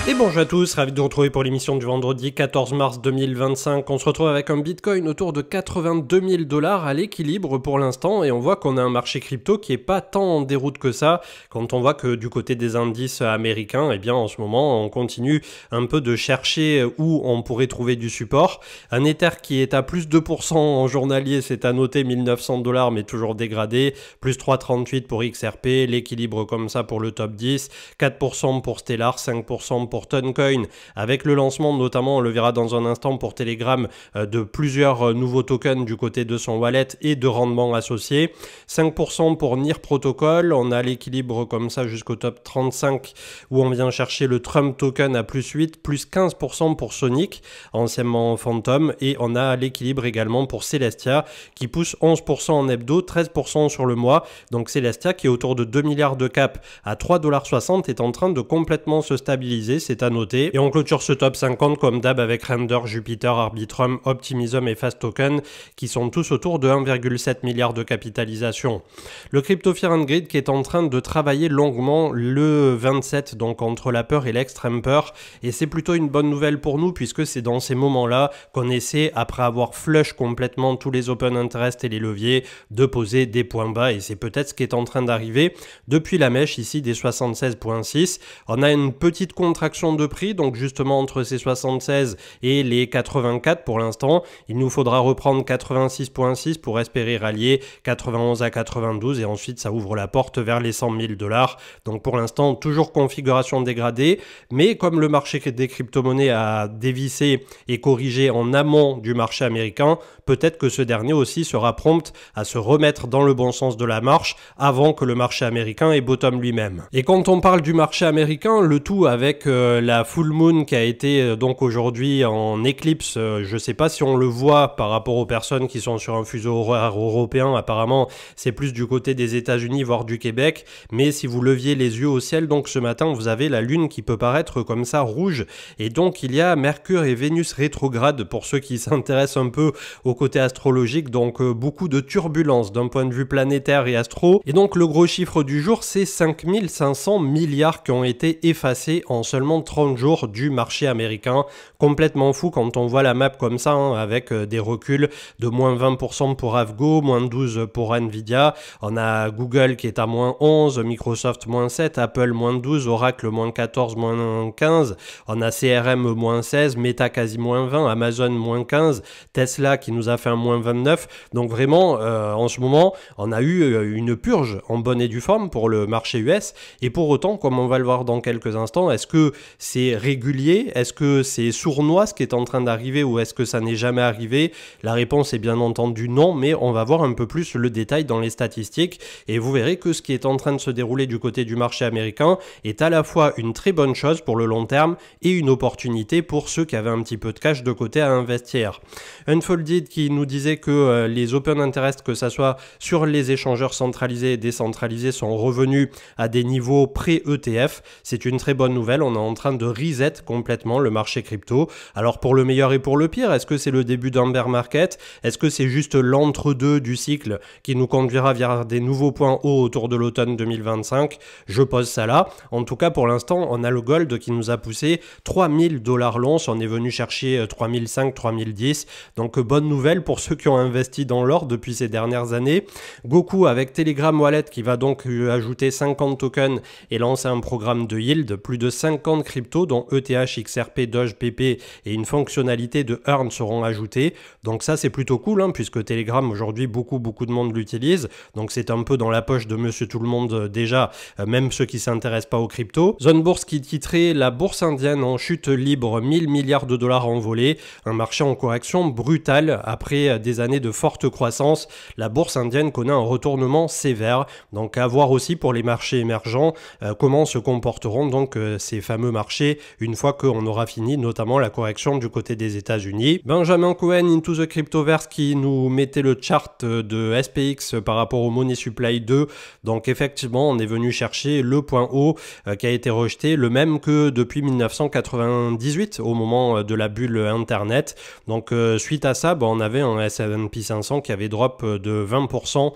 Et bonjour à tous, ravi de vous retrouver pour l'émission du vendredi 14 mars 2025. On se retrouve avec un bitcoin autour de 82 000 $ à l'équilibre pour l'instant et on voit qu'on a un marché crypto qui est pas tant en déroute que ça. Quand on voit que du côté des indices américains, eh bien en ce moment on continue un peu de chercher où on pourrait trouver du support. Un Ether qui est à plus 2% en journalier, c'est à noter, 1900 $ mais toujours dégradé, plus 3,38 pour XRP, l'équilibre comme ça pour le top 10, 4% pour Stellar, 5% pour Toncoin, avec le lancement notamment, on le verra dans un instant pour Telegram, de plusieurs nouveaux tokens du côté de son wallet et de rendement associés. 5% pour NIR Protocol, on a l'équilibre comme ça jusqu'au top 35 où on vient chercher le Trump token à plus 8, plus 15% pour Sonic, anciennement Phantom, et on a l'équilibre également pour Celestia qui pousse 11% en hebdo, 13% sur le mois. Donc Celestia qui est autour de 2 milliards de cap à 3,60 $ est en train de complètement se stabiliser, c'est à noter. Et on clôture ce top 50 comme d'hab avec Render, Jupiter, Arbitrum, Optimism et Fast Token qui sont tous autour de 1,7 milliard de capitalisation. Le Crypto Fear and Greed qui est en train de travailler longuement le 27, donc entre la peur et l'extrême peur, et c'est plutôt une bonne nouvelle pour nous puisque c'est dans ces moments-là qu'on essaie, après avoir flush complètement tous les open interest et les leviers, de poser des points bas, et c'est peut-être ce qui est en train d'arriver depuis la mèche ici des 76,6. On a une petite contraction de prix, donc justement entre ces 76 et les 84 pour l'instant. Il nous faudra reprendre 86,6 pour espérer rallier 91 à 92 et ensuite ça ouvre la porte vers les 100 000 $. Donc pour l'instant toujours configuration dégradée, mais comme le marché des crypto-monnaies a dévissé et corrigé en amont du marché américain, peut-être que ce dernier aussi sera prompt à se remettre dans le bon sens de la marche avant que le marché américain ait bottom lui-même. Et quand on parle du marché américain, le tout avec la full moon qui a été donc aujourd'hui en éclipse, je sais pas si on le voit par rapport aux personnes qui sont sur un fuseau horaire européen, apparemment c'est plus du côté des États-Unis voire du Québec, mais si vous leviez les yeux au ciel, donc ce matin vous avez la lune qui peut paraître comme ça rouge, et donc il y a Mercure et Vénus rétrograde pour ceux qui s'intéressent un peu au côté astrologique, donc beaucoup de turbulences d'un point de vue planétaire et astro, et donc le gros chiffre du jour c'est 5500 milliards qui ont été effacés en seulement 30 jours du marché américain. Complètement fou quand on voit la map comme ça, hein, avec des reculs de moins 20% pour Avgo, moins 12 pour Nvidia. On a Google qui est à moins 11, Microsoft moins 7, Apple moins 12, Oracle moins 14, moins 15. On a CRM moins 16, Meta quasi moins 20, Amazon moins 15, Tesla qui nous a fait un moins 29. Donc vraiment, en ce moment, on a eu une purge en bonne et due forme pour le marché US. Et pour autant, comme on va le voir dans quelques instants, est-ce que c'est régulier? Est-ce que c'est sournois ce qui est en train d'arriver ou est-ce que ça n'est jamais arrivé? La réponse est bien entendu non, mais on va voir un peu plus le détail dans les statistiques et vous verrez que ce qui est en train de se dérouler du côté du marché américain est à la fois une très bonne chose pour le long terme et une opportunité pour ceux qui avaient un petit peu de cash de côté à investir. Unfolded qui nous disait que les open interest, que ça soit sur les échangeurs centralisés et décentralisés, sont revenus à des niveaux pré-ETF. C'est une très bonne nouvelle, on est en train de reset complètement le marché crypto. Alors pour le meilleur et pour le pire, est-ce que c'est le début d'un bear market? Est-ce que c'est juste l'entre-deux du cycle qui nous conduira vers des nouveaux points hauts autour de l'automne 2025? Je pose ça là. En tout cas pour l'instant, on a le gold qui nous a poussé 3000 $ l'once, on est venu chercher 3005, 3010. Donc bonne nouvelle pour ceux qui ont investi dans l'or depuis ces dernières années. Goku avec Telegram Wallet qui va donc ajouter 50 tokens et lancer un programme de yield, plus de 50 cryptos dont ETH, XRP, Doge, PP et une fonctionnalité de Earn seront ajoutées. Donc ça c'est plutôt cool, hein, puisque Telegram aujourd'hui beaucoup de monde l'utilise. Donc c'est un peu dans la poche de monsieur tout le monde déjà, même ceux qui s'intéressent pas aux cryptos. Zone Bourse qui titrait la bourse indienne en chute libre, 1000 milliards de dollars envolés, un marché en correction brutale après des années de forte croissance. La bourse indienne connaît un retournement sévère, donc à voir aussi pour les marchés émergents comment se comporteront donc ces fameux marchés une fois qu'on aura fini notamment la correction du côté des États-Unis. Benjamin Cohen, Into the Cryptoverse, qui nous mettait le chart de SPX par rapport au Money Supply 2. Donc effectivement, on est venu chercher le point haut qui a été rejeté, le même que depuis 1998 au moment de la bulle Internet. Donc suite à ça, on avait un S&P 500 qui avait drop de 20%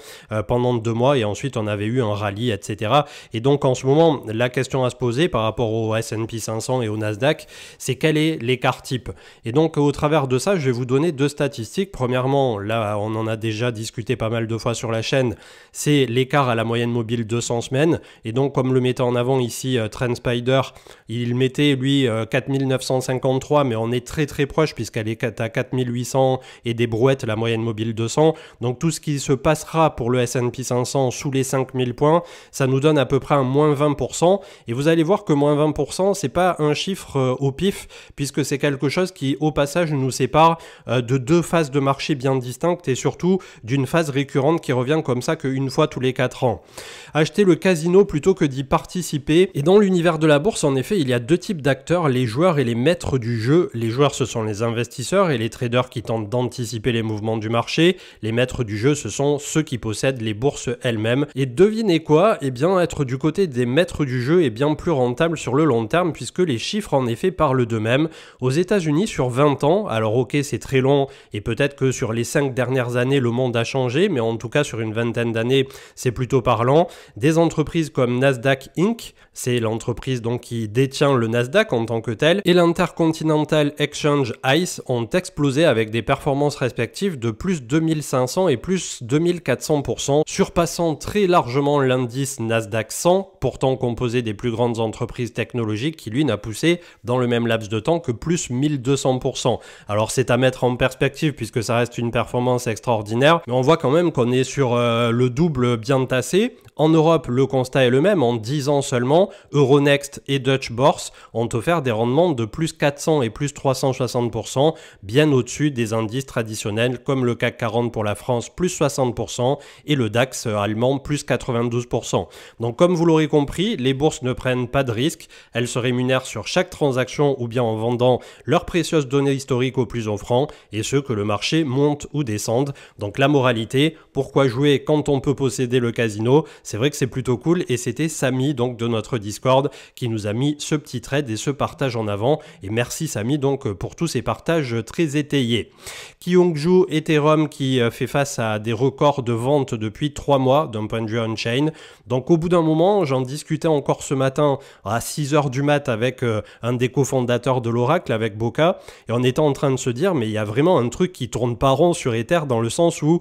pendant 2 mois et ensuite on avait eu un rallye, etc. Et donc en ce moment, la question à se poser par rapport au S&P S&P 500 et au Nasdaq, c'est quel est l'écart type. Et donc au travers de ça, je vais vous donner deux statistiques. Premièrement, là on en a déjà discuté pas mal de fois sur la chaîne, c'est l'écart à la moyenne mobile 200 semaines. Et donc comme le mettait en avant ici TrendSpider, il mettait lui 4953, mais on est très très proche puisqu'elle est à 4800 et des brouettes la moyenne mobile 200. Donc tout ce qui se passera pour le S&P 500 sous les 5000 points, ça nous donne à peu près un moins 20%. Et vous allez voir que moins 20%, c'est pas un chiffre au pif, puisque c'est quelque chose qui au passage nous sépare de deux phases de marché bien distinctes et surtout d'une phase récurrente qui revient comme ça qu'une fois tous les 4 ans. Acheter le casino plutôt que d'y participer. Et dans l'univers de la bourse, en effet, il y a deux types d'acteurs, les joueurs et les maîtres du jeu. Les joueurs, ce sont les investisseurs et les traders qui tentent d'anticiper les mouvements du marché. Les maîtres du jeu, ce sont ceux qui possèdent les bourses elles-mêmes. Et devinez quoi? Eh bien, être du côté des maîtres du jeu est bien plus rentable sur le long terme puisque les chiffres en effet parlent d'eux-mêmes. Aux États-Unis, sur 20 ans, alors ok, c'est très long et peut-être que sur les 5 dernières années, le monde a changé, mais en tout cas sur une vingtaine d'années, c'est plutôt parlant. Des entreprises comme Nasdaq Inc., c'est l'entreprise donc qui détient le Nasdaq en tant que tel, et l'Intercontinental Exchange ICE ont explosé avec des performances respectives de plus 2500 et plus 2400%, surpassant très largement l'indice Nasdaq 100, pourtant composé des plus grandes entreprises technologiques qui lui n'a poussé dans le même laps de temps que plus 1200%. Alors c'est à mettre en perspective puisque ça reste une performance extraordinaire, mais on voit quand même qu'on est sur le double bien tassé. En Europe, le constat est le même. En 10 ans seulement, Euronext et Deutsche Börse ont offert des rendements de plus 400 et plus 360%, bien au-dessus des indices traditionnels comme le CAC 40 pour la France, plus 60%, et le DAX allemand, plus 92%. Donc comme vous l'aurez compris, les bourses ne prennent pas de risques. Elles se rémunèrent sur chaque transaction ou bien en vendant leurs précieuses données historiques au plus offrant, et ce que le marché monte ou descende. Donc la moralité, pourquoi jouer quand on peut posséder le casino? C'est vrai que c'est plutôt cool et c'était Samy donc de notre Discord qui nous a mis ce petit trade et ce partage en avant. Et merci Samy donc pour tous ces partages très étayés. Kyungju Ethereum qui fait face à des records de vente depuis 3 mois d'un point de vue on-chain. Donc au bout d'un moment, j'en discutais encore ce matin à 6h du mat avec un des cofondateurs de l'Oracle, avec Boca, et on était en train de se dire mais il y a vraiment un truc qui tourne pas rond sur Ether dans le sens où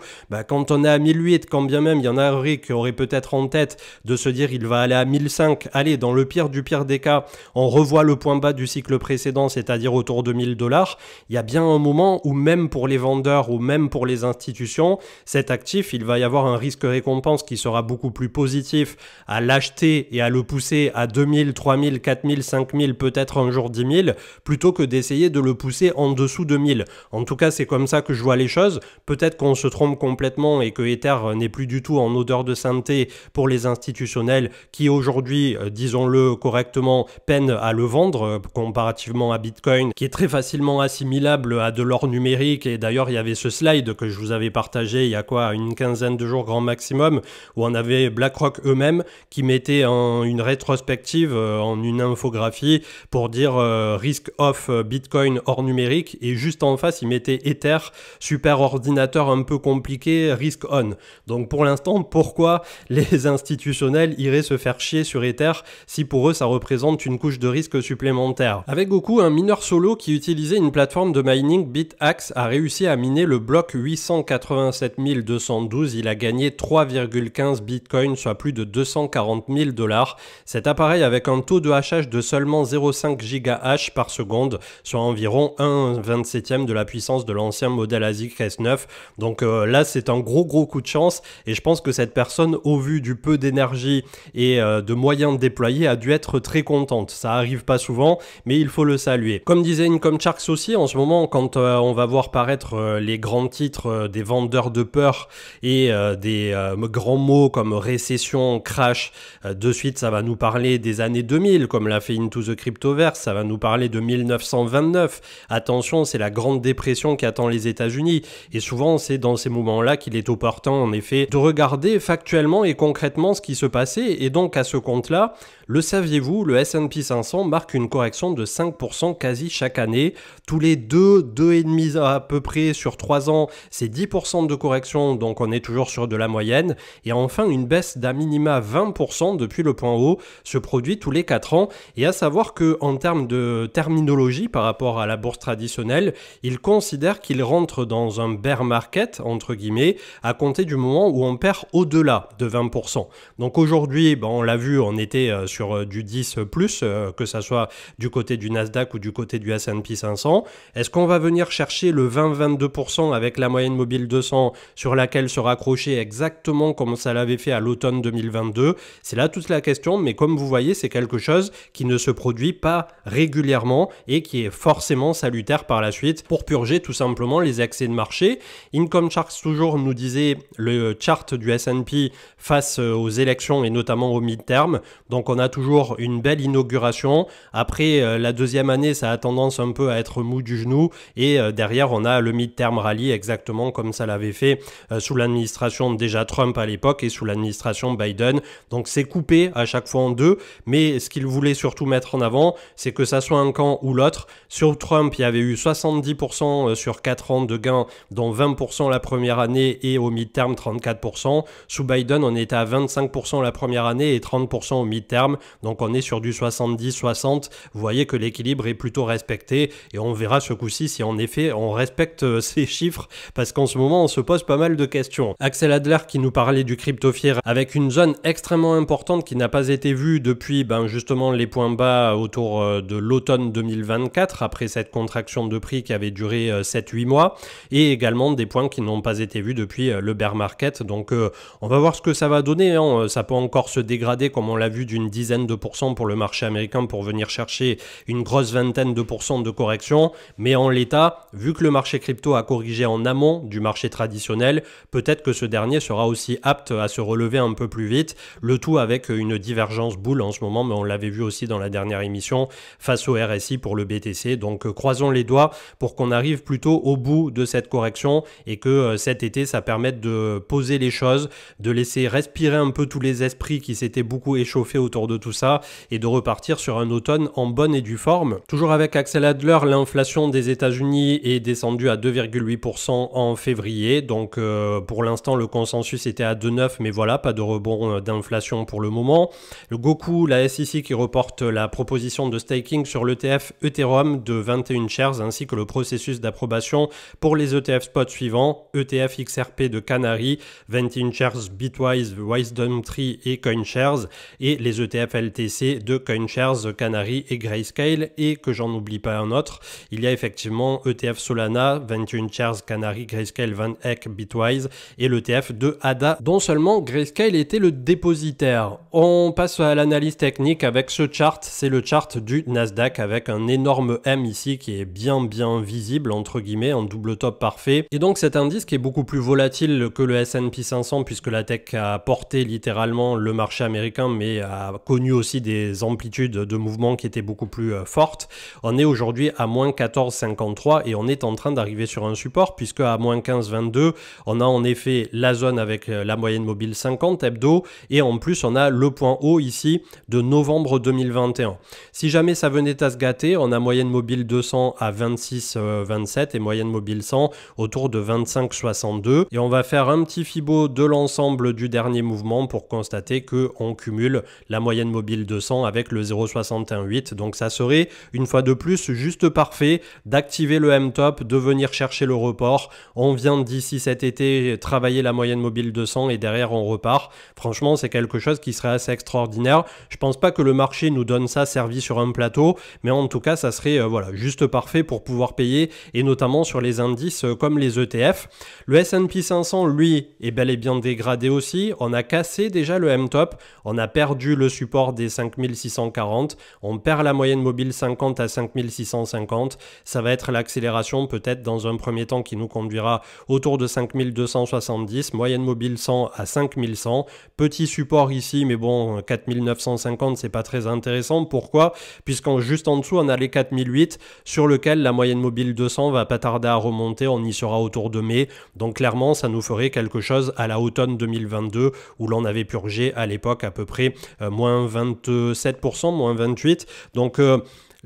quand on est à 1008, quand bien même il y en a qui aurait peut-être en tête de se dire il va aller à 1005, allez dans le pire du pire des cas, on revoit le point bas du cycle précédent, c'est-à-dire autour de 1000 $, il y a bien un moment où même pour les vendeurs ou même pour les institutions, cet actif, il va y avoir un risque-récompense qui sera beaucoup plus positif à l'acheter et à le pousser à 2000, 3000, 4000, 5000, peut-être un jour 10 000, plutôt que d'essayer de le pousser en dessous de 1000. En tout cas, c'est comme ça que je vois les choses. Peut-être qu'on se trompe complètement et que Ether n'est plus du tout en odeur de sainteté pour les institutionnels qui aujourd'hui, disons-le correctement, peinent à le vendre comparativement à Bitcoin, qui est très facilement assimilable à de l'or numérique. Et d'ailleurs, il y avait ce slide que je vous avais partagé il y a une quinzaine de jours grand maximum, où on avait BlackRock eux-mêmes qui mettaient une rétrospective en une infographie pour dire risk off Bitcoin hors numérique, et juste en face, ils mettaient Ether, super ordinateur un peu compliqué, risk on. Donc pour l'instant, pourquoi les institutionnels iraient se faire chier sur Ether si pour eux ça représente une couche de risque supplémentaire? Avec Goku, un mineur solo qui utilisait une plateforme de mining BitAxe a réussi à miner le bloc 887 212. Il a gagné 3,15 bitcoins, soit plus de 240 000 $. Cet appareil avec un taux de hachage de seulement 0,5 GH par seconde, soit environ 1/27e de la puissance de l'ancien modèle ASIC S9. Donc là, c'est un gros coup de chance, et je pense que cette personne, au vu du peu d'énergie et de moyens déployés, a dû être très contente. Ça arrive pas souvent, mais il faut le saluer. Comme disait Income Sharks aussi, en ce moment, quand on va voir paraître les grands titres des vendeurs de peur et des grands mots comme récession, crash, de suite ça va nous parler des années 2000, comme l'a fait Into the Cryptoverse, ça va nous parler de 1929. Attention, c'est la grande dépression qui attend les États-Unis, et souvent c'est dans ces moments-là qu'il est opportun en effet de regarder factuellement et concrètement ce qui se passait. Et donc à ce compte-là, Le saviez-vous, le S&P 500 marque une correction de 5% quasi chaque année. Tous les 2,5 à peu près sur 3 ans, c'est 10% de correction, donc on est toujours sur de la moyenne. Et enfin, une baisse d'à minima 20% depuis le point haut se produit tous les 4 ans. Et à savoir qu'en termes de terminologie par rapport à la bourse traditionnelle, il considère qu'il rentre dans un bear market, entre guillemets, à compter du moment où on perd au-delà de 20%. Donc aujourd'hui, on l'a vu, on était sur du 10+, que ça soit du côté du Nasdaq ou du côté du S&P 500. Est-ce qu'on va venir chercher le 20-22% avec la moyenne mobile 200 sur laquelle se raccrocher exactement comme ça l'avait fait à l'automne 2022? C'est là toute la question, mais comme vous voyez, c'est quelque chose qui ne se produit pas régulièrement et qui est forcément salutaire par la suite pour purger tout simplement les excès de marché. Income Charts toujours nous disait le chart du S&P face aux élections et notamment au mid-term. Donc on a toujours une belle inauguration. Après la deuxième année, ça a tendance un peu à être mou du genou et derrière on a le mid-term rally exactement comme ça l'avait fait sous l'administration déjà Trump à l'époque et sous l'administration Biden. Donc c'est coupé à chaque fois en deux, mais ce qu'il voulait surtout mettre en avant, c'est que ça soit un camp ou l'autre. Sur Trump, il y avait eu 70% sur 4 ans de gains, dont 20% la première année et au mid-term 34%. Sous Biden, on était à 25% la première année et 30% au mid-term, donc on est sur du 70-60. Vous voyez que l'équilibre est plutôt respecté et on verra ce coup-ci si en effet on respecte ces chiffres, parce qu'en ce moment on se pose pas mal de questions. Axel Adler qui nous parlait du crypto fear avec une zone extrêmement importante qui n'a pas été vue depuis justement les points bas autour de l'automne 2024 après cette contraction de prix qui avait duré 7-8 mois et également des points qui n'ont pas été vus depuis le bear market. Donc on va voir ce que ça va donner, hein. Ça peut encore se dégrader comme on l'a vu d'une dizaine de pourcents pour le marché américain pour venir chercher une grosse vingtaine de pourcents de correction, mais en l'état, vu que le marché crypto a corrigé en amont du marché traditionnel, peut-être que ce dernier sera aussi apte à se relever un peu plus vite, le tout avec une divergence boule en ce moment, mais on l'avait vu aussi dans la dernière émission face au RSI pour le BTC. Donc croisons les doigts pour qu'on arrive plutôt au bout de cette correction et que cet été ça permette de poser les choses, de laisser respirer un peu tous les esprits qui s'étaient beaucoup échauffés autour de tout ça et de repartir sur un automne en bonne et due forme. Toujours avec Axel Adler, l'inflation des États-Unis est descendue à 2,8% en février. Donc pour l'instant le consensus était à 2,9, mais voilà, pas de rebond d'inflation pour le moment. Le Goku, la SEC qui reporte la proposition de staking sur l'ETF Ethereum de 21 shares ainsi que le processus d'approbation pour les ETF spot suivants, ETF XRP de Canary, 21 shares Bitwise, Wisdom Tree et CoinShares et les ETF LTC de CoinShares, Canary et Grayscale, et que j'en oublie pas un autre, il y a effectivement ETF Solana, 21 shares Canary, Grayscale, Van Eck, Bitwise et l'ETF de ADA dont seulement Grayscale était le dépositaire. On passe à l'analyse technique avec ce chart, c'est le chart du Nasdaq avec un énorme M ici qui est bien visible entre guillemets, en double top parfait, et donc cet indice qui est beaucoup plus volatile que le S&P 500 puisque la tech a porté littéralement le marché américain mais a connu aussi des amplitudes de mouvement qui étaient beaucoup plus fortes. On est aujourd'hui à moins 14,53 et on est en train d'arriver sur un support puisque à moins 15,22 on a en effet la zone avec la moyenne mobile 50 hebdo et en plus on a le point haut ici de novembre 2021. Si jamais ça venait à se gâter, on a moyenne mobile 200 à 26,27 et moyenne mobile 100 autour de 25,62 et on va faire un petit fibo de l'ensemble du dernier mouvement pour constater que on cumule la moyenne mobile 200 avec le 0,618. Donc ça serait une fois de plus juste parfait d'activer le M-top, de venir chercher le report. On vient d'ici cet été travailler la moyenne mobile 200 et derrière on repart. Franchement c'est quelque chose qui serait assez extraordinaire. Je pense pas que le marché nous donne ça servi sur un plateau, mais en tout cas ça serait voilà, juste parfait pour pouvoir payer et notamment sur les indices comme les ETF. Le S&P 500 lui est bel et bien dégradé aussi. On a cassé déjà le M-top, on a perdu le support des 5640, on perd la moyenne mobile 50 à 5650. Ça va être l'accélération peut-être dans un premier temps qui nous conduira autour de 5270, moyenne mobile 100 à 5100, petit support ici mais bon 4950 c'est pas très intéressant. Pourquoi? Puisqu'en juste en dessous on a les 4008 sur lequel la moyenne mobile 200 va pas tarder à remonter, on y sera autour de mai, donc clairement ça nous ferait quelque chose à la automne 2022 où l'on avait purgé à l'époque à peu près moins moins 27%, moins 28%. Donc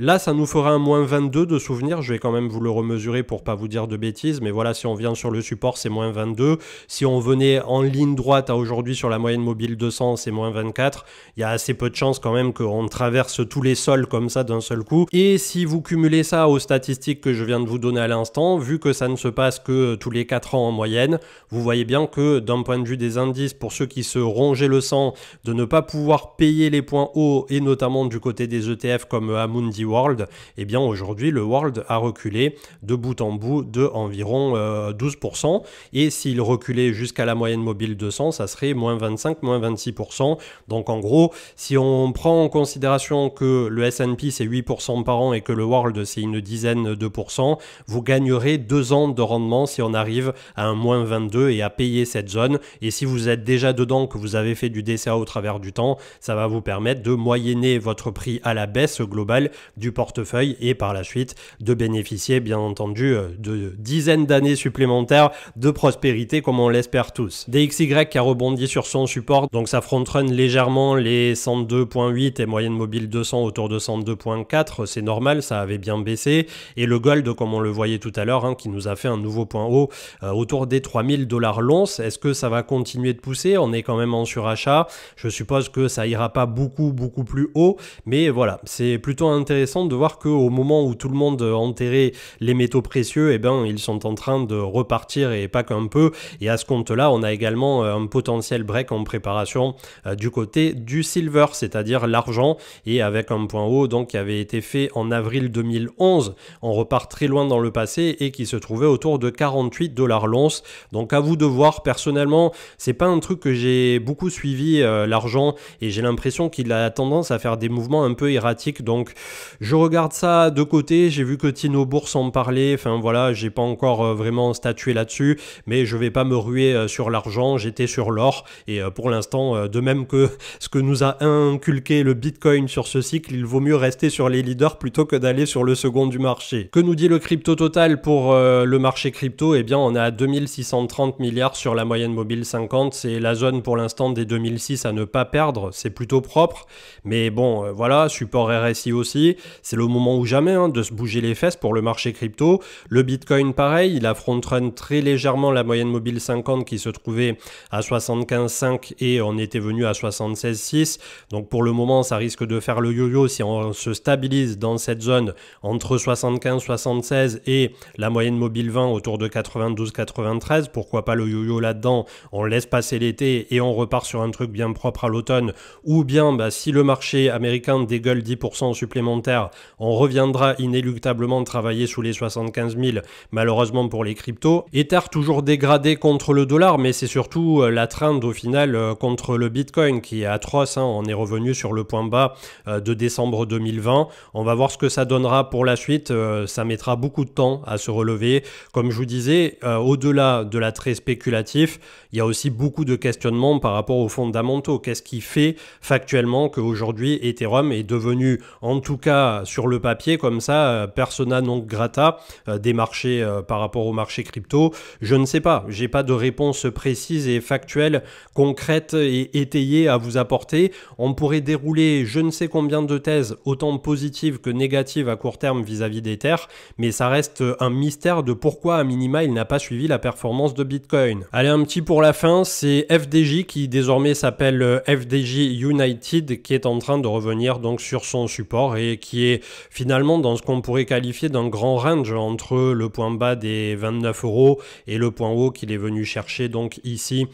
là, ça nous fera un moins 22 de souvenir. Je vais quand même vous le remesurer pour pas vous dire de bêtises. Mais voilà, si on vient sur le support, c'est moins 22. Si on venait en ligne droite à aujourd'hui sur la moyenne mobile 200, c'est moins 24. Il y a assez peu de chances quand même qu'on traverse tous les sols comme ça d'un seul coup. Et si vous cumulez ça aux statistiques que je viens de vous donner à l'instant, vu que ça ne se passe que tous les 4 ans en moyenne, vous voyez bien que d'un point de vue des indices, pour ceux qui se rongeaient le sang de ne pas pouvoir payer les points hauts, et notamment du côté des ETF comme Amundi World, eh bien aujourd'hui le World a reculé de bout en bout de environ 12%, et s'il reculait jusqu'à la moyenne mobile 200, ça serait moins 25, moins 26%. Donc en gros, si on prend en considération que le S&P c'est 8% par an et que le World c'est une dizaine de pourcents, vous gagnerez 2 ans de rendement si on arrive à un moins 22 et à payer cette zone. Et si vous êtes déjà dedans, que vous avez fait du DCA au travers du temps, ça va vous permettre de moyenner votre prix à la baisse globale du portefeuille et par la suite de bénéficier bien entendu de dizaines d'années supplémentaires de prospérité comme on l'espère tous. DXY qui a rebondi sur son support, donc ça front-run légèrement les 102.8 et moyenne mobile 200 autour de 102.4, c'est normal, ça avait bien baissé. Et le gold comme on le voyait tout à l'heure qui nous a fait un nouveau point haut autour des 3000 $ l'once. Est-ce que ça va continuer de pousser? On est quand même en surachat, je suppose que ça ira pas beaucoup plus haut, mais voilà, c'est plutôt intéressant de voir qu'au moment où tout le monde enterrait les métaux précieux, eh ben, ils sont en train de repartir et pas qu'un peu. Et à ce compte-là, on a également un potentiel break en préparation du côté du silver, c'est-à-dire l'argent, et avec un point haut donc qui avait été fait en avril 2011. On repart très loin dans le passé et qui se trouvait autour de 48 $ l'once. Donc à vous de voir. Personnellement, c'est pas un truc que j'ai beaucoup suivi l'argent, et j'ai l'impression qu'il a tendance à faire des mouvements un peu erratiques. Donc je regarde ça de côté, j'ai vu que Tino Bourse en parlait, enfin voilà, j'ai pas encore vraiment statué là-dessus, mais je vais pas me ruer sur l'argent, j'étais sur l'or, et pour l'instant, de même que ce que nous a inculqué le Bitcoin sur ce cycle, il vaut mieux rester sur les leaders plutôt que d'aller sur le second du marché. Que nous dit le crypto total pour le marché crypto? Eh bien on est à 2630 milliards sur la moyenne mobile 50, c'est la zone pour l'instant des 2006 à ne pas perdre, c'est plutôt propre, mais bon voilà, support RSI aussi, c'est le moment ou jamais de se bouger les fesses pour le marché crypto. Le Bitcoin pareil, il a front-run très légèrement la moyenne mobile 50 qui se trouvait à 75,5 et on était venu à 76,6. Donc pour le moment ça risque de faire le yo-yo si on se stabilise dans cette zone entre 75-76 et la moyenne mobile 20 autour de 92-93. Pourquoi pas le yo-yo là-dedans? On laisse passer l'été et on repart sur un truc bien propre à l'automne. Ou bien si le marché américain dégueule 10% supplémentaire, on reviendra inéluctablement travailler sous les 75 000, malheureusement pour les cryptos. Ether toujours dégradé contre le dollar, mais c'est surtout la trend au final contre le Bitcoin qui est atroce. On est revenu sur le point bas de décembre 2020. On va voir ce que ça donnera pour la suite. Ça mettra beaucoup de temps à se relever. Comme je vous disais, au-delà de l'attrait spéculatif, il y a aussi beaucoup de questionnements par rapport aux fondamentaux. Qu'est-ce qui fait factuellement qu'aujourd'hui Ethereum est devenu, en tout cas sur le papier comme ça, persona non grata des marchés par rapport au marché crypto? Je ne sais pas, j'ai pas de réponse précise et factuelle, concrète et étayée à vous apporter. On pourrait dérouler je ne sais combien de thèses, autant positives que négatives à court terme vis-à-vis d'Ether, mais ça reste un mystère de pourquoi à minima il n'a pas suivi la performance de Bitcoin. Allez, un petit pour la fin, c'est FDJ qui désormais s'appelle FDJ United, qui est en train de revenir donc sur son support et qui est finalement dans ce qu'on pourrait qualifier d'un grand range entre le point bas des 29 € et le point haut qu'il est venu chercher donc ici,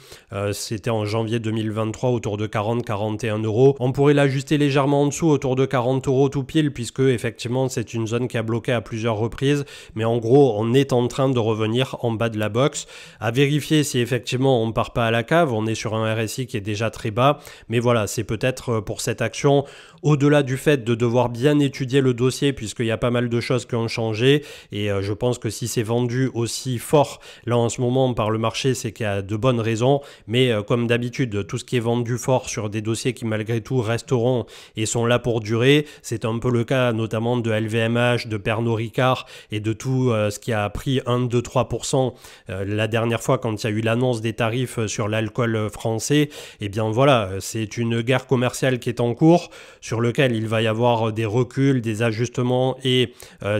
c'était en janvier 2023 autour de 40-41 €. On pourrait l'ajuster légèrement en dessous autour de 40 € tout pile, puisque effectivement c'est une zone qui a bloqué à plusieurs reprises, mais en gros on est en train de revenir en bas de la box. À vérifier si effectivement on ne part pas à la cave, on est sur un RSI qui est déjà très bas, mais voilà, c'est peut-être pour cette action, au-delà du fait de devoir bien étudié le dossier puisqu'il y a pas mal de choses qui ont changé et je pense que si c'est vendu aussi fort là en ce moment par le marché, c'est qu'il y a de bonnes raisons, mais comme d'habitude, tout ce qui est vendu fort sur des dossiers qui malgré tout resteront et sont là pour durer, c'est un peu le cas notamment de LVMH, de Pernod Ricard et de tout ce qui a pris 1, 2, 3% la dernière fois quand il y a eu l'annonce des tarifs sur l'alcool français. Et bien voilà, c'est une guerre commerciale qui est en cours, sur lequel il va y avoir des reculs, des ajustements et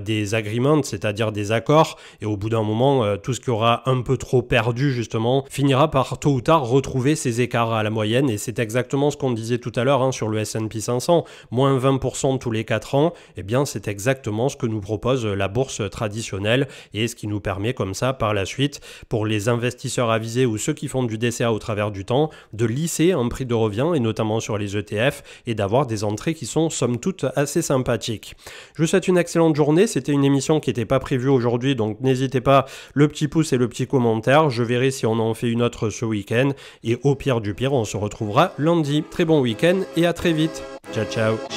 des agreements, c'est-à-dire des accords, et au bout d'un moment, tout ce qui aura un peu trop perdu justement, finira par tôt ou tard retrouver ces écarts à la moyenne, et c'est exactement ce qu'on disait tout à l'heure sur le S&P 500, moins 20% tous les 4 ans, et bien c'est exactement ce que nous propose la bourse traditionnelle, et ce qui nous permet comme ça par la suite, pour les investisseurs avisés ou ceux qui font du DCA au travers du temps, de lisser un prix de revient, et notamment sur les ETF, et d'avoir des entrées qui sont somme toute assez sympathiques. Je vous souhaite une excellente journée, c'était une émission qui n'était pas prévue aujourd'hui, donc n'hésitez pas, le petit pouce et le petit commentaire, je verrai si on en fait une autre ce week-end, et au pire du pire, on se retrouvera lundi. Très bon week-end et à très vite. Ciao ciao.